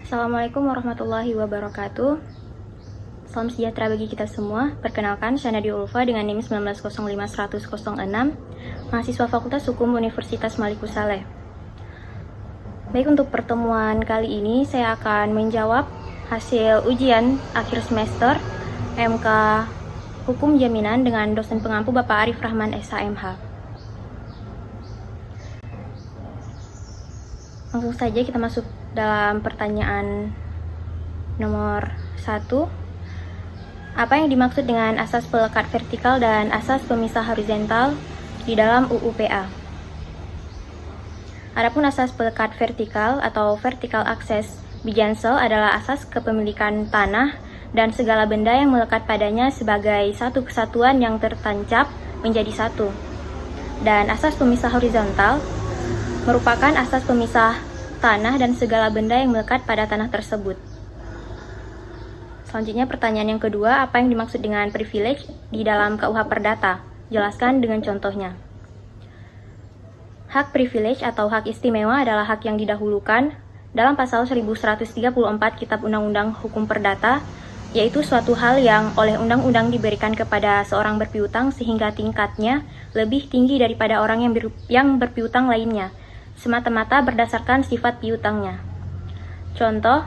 Assalamualaikum warahmatullahi wabarakatuh. Salam sejahtera bagi kita semua. Perkenalkan, saya Nadia Ulfa dengan NIM 190510006, mahasiswa Fakultas Hukum Universitas Maliku Saleh. Baik, untuk pertemuan kali ini saya akan menjawab hasil ujian akhir semester MK Hukum Jaminan dengan dosen pengampu Bapak Arif Rahman SHMH. Langsung saja kita masuk dalam pertanyaan nomor 1. Apa yang dimaksud dengan asas pelekat vertikal dan asas pemisah horizontal di dalam UU-PA? Adapun asas pelekat vertikal atau vertical access Begensel adalah asas kepemilikan tanah dan segala benda yang melekat padanya sebagai satu kesatuan yang tertancap menjadi satu. Dan asas pemisah horizontal merupakan asas pemisah tanah dan segala benda yang melekat pada tanah tersebut. Selanjutnya pertanyaan yang kedua, apa yang dimaksud dengan privilege di dalam KUH Perdata? Jelaskan dengan contohnya. Hak privilege atau hak istimewa adalah hak yang didahulukan dalam pasal 1134 Kitab Undang-Undang Hukum Perdata, yaitu suatu hal yang oleh undang-undang diberikan kepada seorang berpiutang sehingga tingkatnya lebih tinggi daripada orang yang berpiutang lainnya, semata-mata berdasarkan sifat piutangnya. Contoh,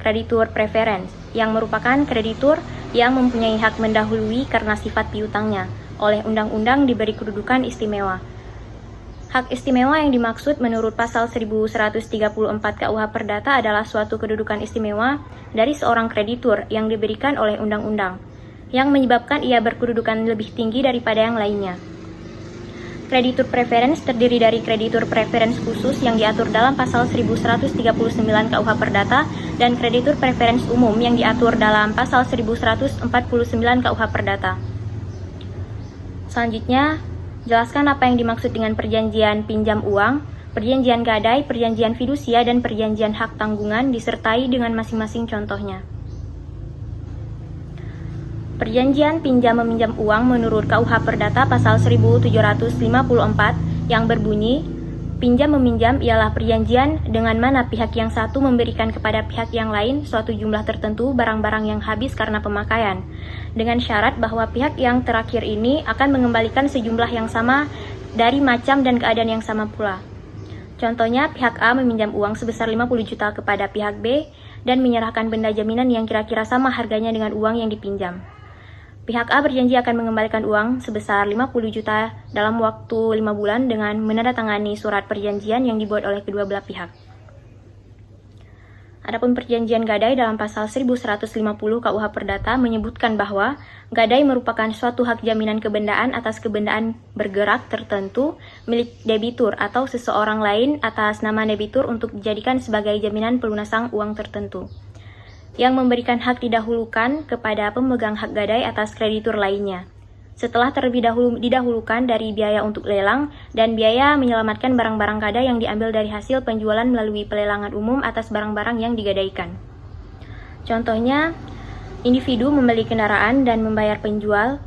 kreditur preference, yang merupakan kreditur yang mempunyai hak mendahului karena sifat piutangnya, oleh undang-undang diberi kedudukan istimewa. Hak istimewa yang dimaksud menurut pasal 1134 KUH Perdata adalah suatu kedudukan istimewa dari seorang kreditur yang diberikan oleh undang-undang, yang menyebabkan ia berkedudukan lebih tinggi daripada yang lainnya. Kreditur preference terdiri dari kreditur preference khusus yang diatur dalam pasal 1139 KUH Perdata dan kreditur preference umum yang diatur dalam pasal 1149 KUH Perdata. Selanjutnya, jelaskan apa yang dimaksud dengan perjanjian pinjam uang, perjanjian gadai, perjanjian fidusia, dan perjanjian hak tanggungan disertai dengan masing-masing contohnya. Perjanjian pinjam-meminjam uang menurut KUH Perdata pasal 1754 yang berbunyi, pinjam-meminjam ialah perjanjian dengan mana pihak yang satu memberikan kepada pihak yang lain suatu jumlah tertentu barang-barang yang habis karena pemakaian, dengan syarat bahwa pihak yang terakhir ini akan mengembalikan sejumlah yang sama dari macam dan keadaan yang sama pula. Contohnya, pihak A meminjam uang sebesar 50 juta kepada pihak B dan menyerahkan benda jaminan yang kira-kira sama harganya dengan uang yang dipinjam. Pihak A berjanji akan mengembalikan uang sebesar 50 juta dalam waktu 5 bulan dengan menandatangani surat perjanjian yang dibuat oleh kedua belah pihak. Adapun perjanjian gadai dalam pasal 1150 KUH Perdata menyebutkan bahwa gadai merupakan suatu hak jaminan kebendaan atas kebendaan bergerak tertentu milik debitur atau seseorang lain atas nama debitur untuk dijadikan sebagai jaminan pelunasan uang tertentu, yang memberikan hak didahulukan kepada pemegang hak gadai atas kreditur lainnya, setelah terlebih dahulu didahulukan dari biaya untuk lelang dan biaya menyelamatkan barang-barang gadai yang diambil dari hasil penjualan melalui pelelangan umum atas barang-barang yang digadaikan. Contohnya, individu membeli kendaraan dan membayar penjual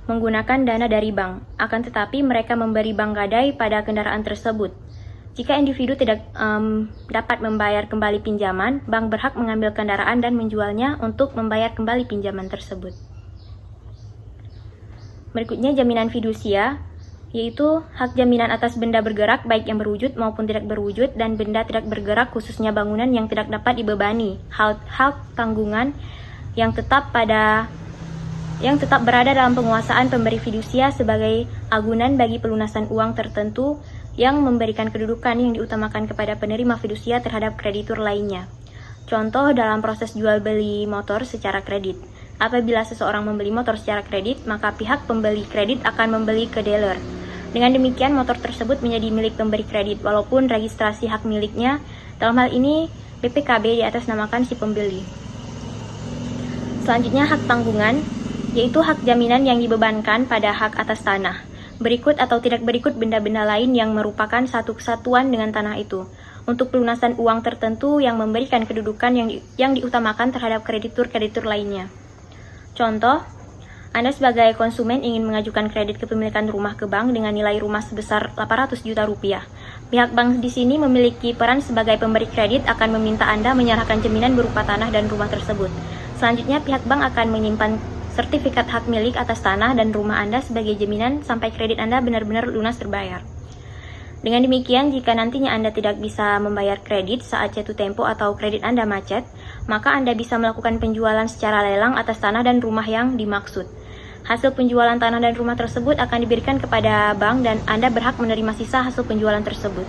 menggunakan dana dari bank, akan tetapi mereka memberi bank gadai pada kendaraan tersebut. Jika individu tidak dapat membayar kembali pinjaman, bank berhak mengambil kendaraan dan menjualnya untuk membayar kembali pinjaman tersebut. Berikutnya, jaminan fidusia, yaitu hak jaminan atas benda bergerak baik yang berwujud maupun tidak berwujud dan benda tidak bergerak khususnya bangunan yang tidak dapat dibebani, hak tanggungan yang tetap berada dalam penguasaan pemberi fidusia sebagai agunan bagi pelunasan uang tertentu yang memberikan kedudukan yang diutamakan kepada penerima fidusia terhadap kreditur lainnya. Contoh dalam proses jual beli motor secara kredit. Apabila seseorang membeli motor secara kredit, maka pihak pembeli kredit akan membeli ke dealer. Dengan demikian, motor tersebut menjadi milik pemberi kredit, walaupun registrasi hak miliknya, dalam hal ini BPKB diatasnamakan si pembeli. Selanjutnya, hak tanggungan, yaitu hak jaminan yang dibebankan pada hak atas tanah. Berikut atau tidak berikut benda-benda lain yang merupakan satu kesatuan dengan tanah itu, untuk pelunasan uang tertentu yang memberikan kedudukan yang diutamakan terhadap kreditur-kreditur lainnya. Contoh, Anda sebagai konsumen ingin mengajukan kredit kepemilikan rumah ke bank dengan nilai rumah sebesar 800 juta rupiah. Pihak bank di sini memiliki peran sebagai pemberi kredit akan meminta Anda menyerahkan jaminan berupa tanah dan rumah tersebut. Selanjutnya, pihak bank akan menyimpan sertifikat hak milik atas tanah dan rumah Anda sebagai jaminan sampai kredit Anda benar-benar lunas terbayar. Dengan demikian, jika nantinya Anda tidak bisa membayar kredit saat jatuh tempo atau kredit Anda macet, maka Anda bisa melakukan penjualan secara lelang atas tanah dan rumah yang dimaksud. Hasil penjualan tanah dan rumah tersebut akan diberikan kepada bank dan Anda berhak menerima sisa hasil penjualan tersebut.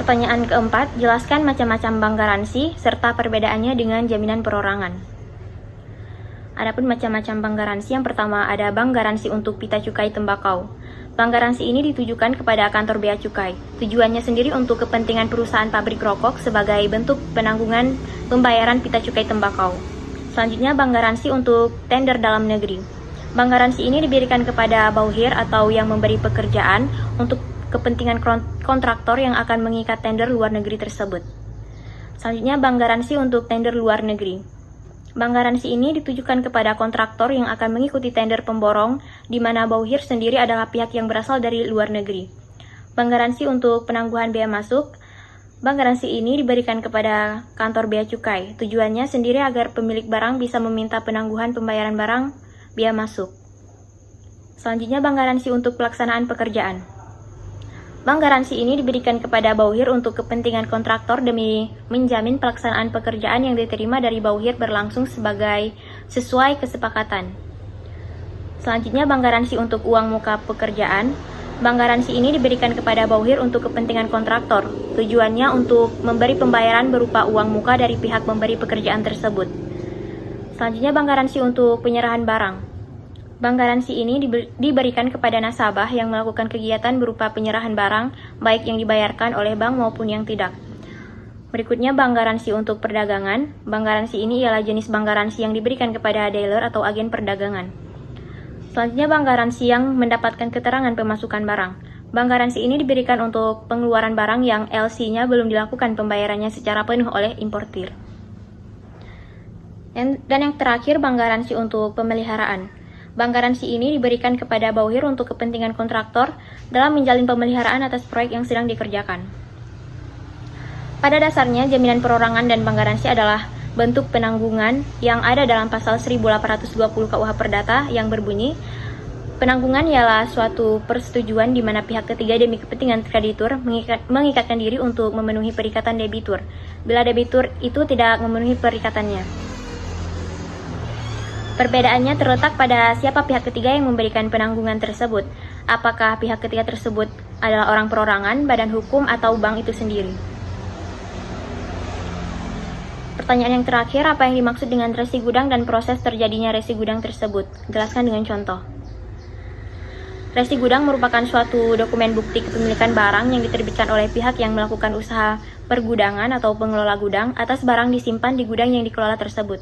Pertanyaan keempat, jelaskan macam-macam bank garansi serta perbedaannya dengan jaminan perorangan. Adapun macam-macam bank garansi, yang pertama ada bank garansi untuk pita cukai tembakau. Bank garansi ini ditujukan kepada kantor bea cukai. Tujuannya sendiri untuk kepentingan perusahaan pabrik rokok sebagai bentuk penanggungan pembayaran pita cukai tembakau. Selanjutnya, bank garansi untuk tender dalam negeri. Bank garansi ini diberikan kepada bauhir atau yang memberi pekerjaan untuk kepentingan kontraktor yang akan mengikat tender luar negeri tersebut. Selanjutnya, bank garansi untuk tender luar negeri. Bank garansi ini ditujukan kepada kontraktor yang akan mengikuti tender pemborong, di mana bauhir sendiri adalah pihak yang berasal dari luar negeri. Bank garansi untuk penangguhan bea masuk. Bank garansi ini diberikan kepada kantor bea cukai. Tujuannya sendiri agar pemilik barang bisa meminta penangguhan pembayaran barang bea masuk. Selanjutnya, bank garansi untuk pelaksanaan pekerjaan. Bank garansi ini diberikan kepada bauhir untuk kepentingan kontraktor demi menjamin pelaksanaan pekerjaan yang diterima dari bauhir berlangsung sesuai kesepakatan. Selanjutnya, bank garansi untuk uang muka pekerjaan. Bank garansi ini diberikan kepada bauhir untuk kepentingan kontraktor. Tujuannya untuk memberi pembayaran berupa uang muka dari pihak pemberi pekerjaan tersebut. Selanjutnya, bank garansi untuk penyerahan barang. Bank garansi ini diberikan kepada nasabah yang melakukan kegiatan berupa penyerahan barang, baik yang dibayarkan oleh bank maupun yang tidak. Berikutnya, bank garansi untuk perdagangan. Bank garansi ini ialah jenis bank garansi yang diberikan kepada dealer atau agen perdagangan. Selanjutnya, bank garansi yang mendapatkan keterangan pemasukan barang. Bank garansi ini diberikan untuk pengeluaran barang yang LC-nya belum dilakukan pembayarannya secara penuh oleh importir. Dan yang terakhir, bank garansi untuk pemeliharaan. Bank garansi ini diberikan kepada bauhir untuk kepentingan kontraktor dalam menjalin pemeliharaan atas proyek yang sedang dikerjakan. Pada dasarnya, jaminan perorangan dan bank garansi adalah bentuk penanggungan yang ada dalam pasal 1820 KUH Perdata yang berbunyi, penanggungan ialah suatu persetujuan di mana pihak ketiga demi kepentingan kreditur mengikatkan diri untuk memenuhi perikatan debitur, bila debitur itu tidak memenuhi perikatannya. Perbedaannya terletak pada siapa pihak ketiga yang memberikan penanggungan tersebut. Apakah pihak ketiga tersebut adalah orang perorangan, badan hukum, atau bank itu sendiri. Pertanyaan yang terakhir, apa yang dimaksud dengan resi gudang dan proses terjadinya resi gudang tersebut? Jelaskan dengan contoh. Resi gudang merupakan suatu dokumen bukti kepemilikan barang yang diterbitkan oleh pihak yang melakukan usaha pergudangan atau pengelola gudang atas barang disimpan di gudang yang dikelola tersebut.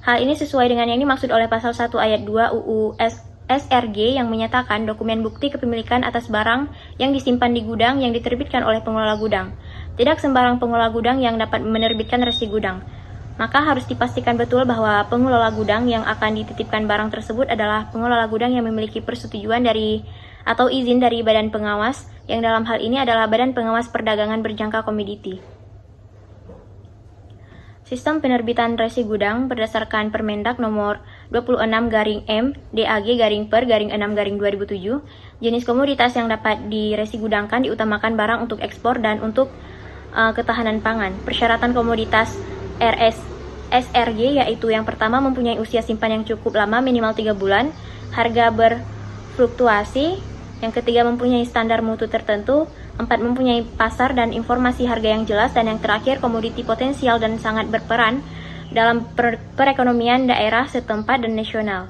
Hal ini sesuai dengan yang dimaksud oleh pasal 1 ayat 2 UU SRG yang menyatakan dokumen bukti kepemilikan atas barang yang disimpan di gudang yang diterbitkan oleh pengelola gudang. Tidak sembarang pengelola gudang yang dapat menerbitkan resi gudang. Maka harus dipastikan betul bahwa pengelola gudang yang akan dititipkan barang tersebut adalah pengelola gudang yang memiliki persetujuan dari atau izin dari badan pengawas, yang dalam hal ini adalah Badan Pengawas Perdagangan Berjangka Komoditi. Sistem penerbitan resi gudang berdasarkan Permendak nomor 26/M DAG/per/6/2007, jenis komoditas yang dapat diresi gudangkan diutamakan barang untuk ekspor dan untuk ketahanan pangan. Persyaratan komoditas SRG yaitu yang pertama mempunyai usia simpan yang cukup lama minimal 3 bulan, harga berfluktuasi, yang ketiga mempunyai standar mutu tertentu, 4 mempunyai pasar dan informasi harga yang jelas, dan yang terakhir komoditi potensial dan sangat berperan dalam perekonomian daerah setempat dan nasional.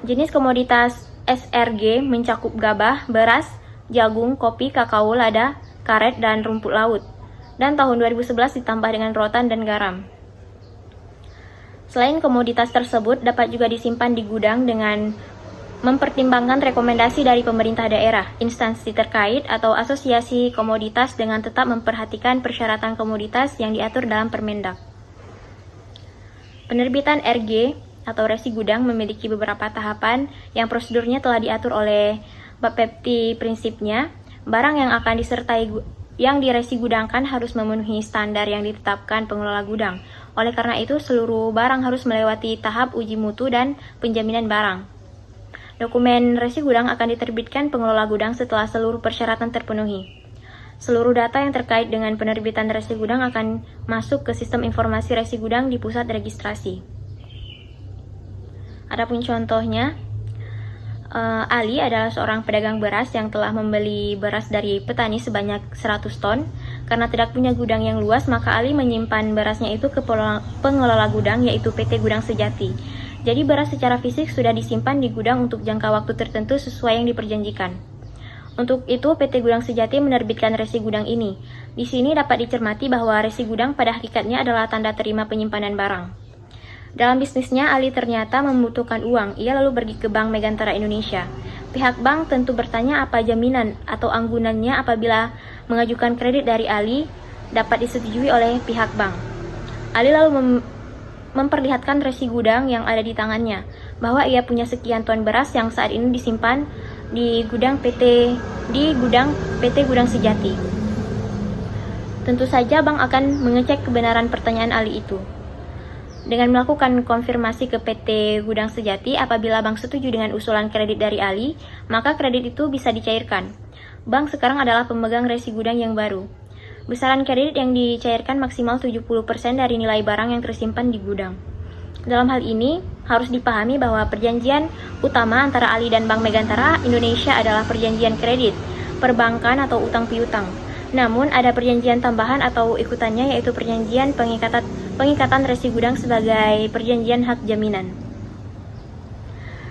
Jenis komoditas SRG mencakup gabah, beras, jagung, kopi, kakao, lada, karet, dan rumput laut. Dan tahun 2011 ditambah dengan rotan dan garam. Selain komoditas tersebut dapat juga disimpan di gudang dengan mempertimbangkan rekomendasi dari pemerintah daerah, instansi terkait, atau asosiasi komoditas dengan tetap memperhatikan persyaratan komoditas yang diatur dalam Permendak. Penerbitan RG atau resi gudang memiliki beberapa tahapan yang prosedurnya telah diatur oleh Bab Pepti prinsipnya, barang yang diresi gudangkan harus memenuhi standar yang ditetapkan pengelola gudang. Oleh karena itu, seluruh barang harus melewati tahap uji mutu dan penjaminan barang. Dokumen resi gudang akan diterbitkan pengelola gudang setelah seluruh persyaratan terpenuhi. Seluruh data yang terkait dengan penerbitan resi gudang akan masuk ke sistem informasi resi gudang di pusat registrasi. Adapun contohnya, Ali adalah seorang pedagang beras yang telah membeli beras dari petani sebanyak 100 ton. Karena tidak punya gudang yang luas, maka Ali menyimpan berasnya itu ke pengelola gudang, yaitu PT Gudang Sejati. Jadi beras secara fisik sudah disimpan di gudang untuk jangka waktu tertentu sesuai yang diperjanjikan. Untuk itu, PT Gudang Sejati menerbitkan resi gudang ini. Di sini dapat dicermati bahwa resi gudang pada hakikatnya adalah tanda terima penyimpanan barang. Dalam bisnisnya, Ali ternyata membutuhkan uang. Ia lalu pergi ke Bank Megantara Indonesia. Pihak bank tentu bertanya apa jaminan atau anggunannya apabila mengajukan kredit dari Ali dapat disetujui oleh pihak bank. Ali lalu memperlihatkan resi gudang yang ada di tangannya, bahwa ia punya sekian ton beras yang saat ini disimpan di gudang PT Gudang Sejati. Tentu saja bank akan mengecek kebenaran pertanyaan Ali itu. Dengan melakukan konfirmasi ke PT Gudang Sejati, apabila bank setuju dengan usulan kredit dari Ali, maka kredit itu bisa dicairkan. Bank sekarang adalah pemegang resi gudang yang baru. Besaran kredit yang dicairkan maksimal 70% dari nilai barang yang tersimpan di gudang. Dalam hal ini, harus dipahami bahwa perjanjian utama antara Ali dan Bank Megantara Indonesia adalah perjanjian kredit, perbankan atau utang piutang. Namun, ada perjanjian tambahan atau ikutannya, yaitu perjanjian pengikatan resi gudang sebagai perjanjian hak jaminan.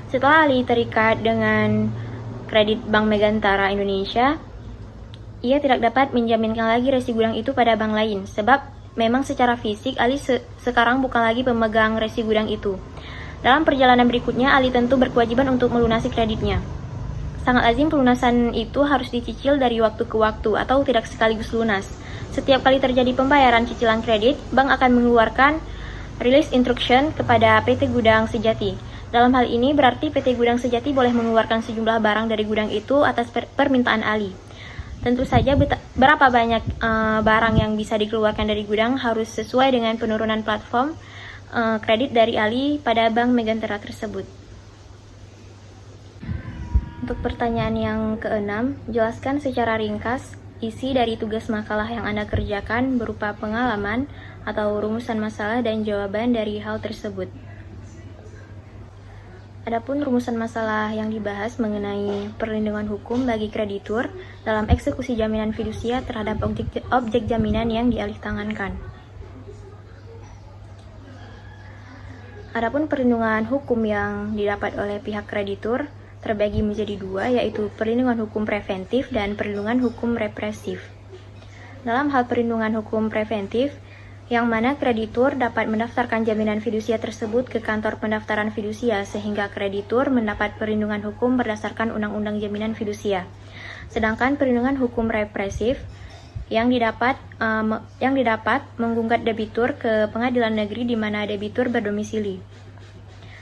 Setelah Ali terikat dengan kredit Bank Megantara Indonesia, ia tidak dapat menjaminkan lagi resi gudang itu pada bank lain, sebab memang secara fisik Ali sekarang bukan lagi pemegang resi gudang itu. Dalam perjalanan berikutnya, Ali tentu berkewajiban untuk melunasi kreditnya. Sangat lazim pelunasan itu harus dicicil dari waktu ke waktu atau tidak sekaligus lunas. Setiap kali terjadi pembayaran cicilan kredit, bank akan mengeluarkan release instruction kepada PT Gudang Sejati. Dalam hal ini berarti PT Gudang Sejati boleh mengeluarkan sejumlah barang dari gudang itu atas permintaan Ali. Tentu saja berapa banyak barang yang bisa dikeluarkan dari gudang harus sesuai dengan penurunan platform kredit dari Ali pada Bank Megantara tersebut. Untuk pertanyaan yang keenam, jelaskan secara ringkas isi dari tugas makalah yang Anda kerjakan berupa pengalaman atau rumusan masalah dan jawaban dari hal tersebut. Adapun rumusan masalah yang dibahas mengenai perlindungan hukum bagi kreditur dalam eksekusi jaminan fidusia terhadap objek jaminan yang dialihtangankan. Adapun perlindungan hukum yang didapat oleh pihak kreditur terbagi menjadi dua, yaitu perlindungan hukum preventif dan perlindungan hukum represif. Dalam hal perlindungan hukum preventif, yang mana kreditur dapat mendaftarkan jaminan fidusia tersebut ke kantor pendaftaran fidusia sehingga kreditur mendapat perlindungan hukum berdasarkan Undang-Undang Jaminan Fidusia. Sedangkan perlindungan hukum represif yang didapat menggugat debitur ke pengadilan negeri di mana debitur berdomisili.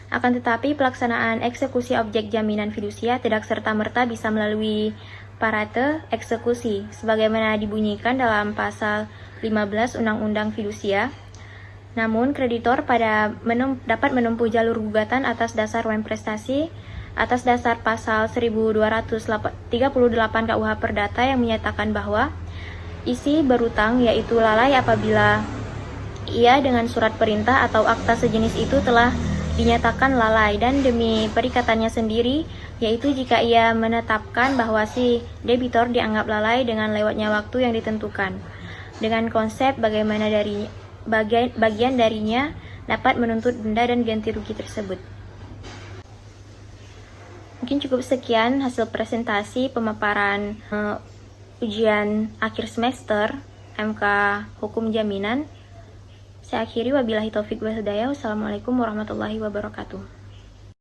Akan tetapi, pelaksanaan eksekusi objek jaminan fidusia tidak serta-merta bisa melalui parate eksekusi, sebagaimana dibunyikan dalam pasal 15 Undang-Undang Fidusia. Namun, kreditor dapat menempuh jalur gugatan atas dasar prestasi atas dasar pasal 1238 KUH Perdata yang menyatakan bahwa isi berutang yaitu lalai apabila ia dengan surat perintah atau akta sejenis itu telah dinyatakan lalai, dan demi perikatannya sendiri, yaitu jika ia menetapkan bahwa si debitor dianggap lalai dengan lewatnya waktu yang ditentukan, dengan konsep bagaimana bagian darinya dapat menuntut denda dan ganti rugi tersebut. Mungkin cukup sekian hasil presentasi pemaparan ujian akhir semester MK Hukum Jaminan. Saya akhiri, wabillahi taufik wal hidayah. Wassalamualaikum warahmatullahi wabarakatuh.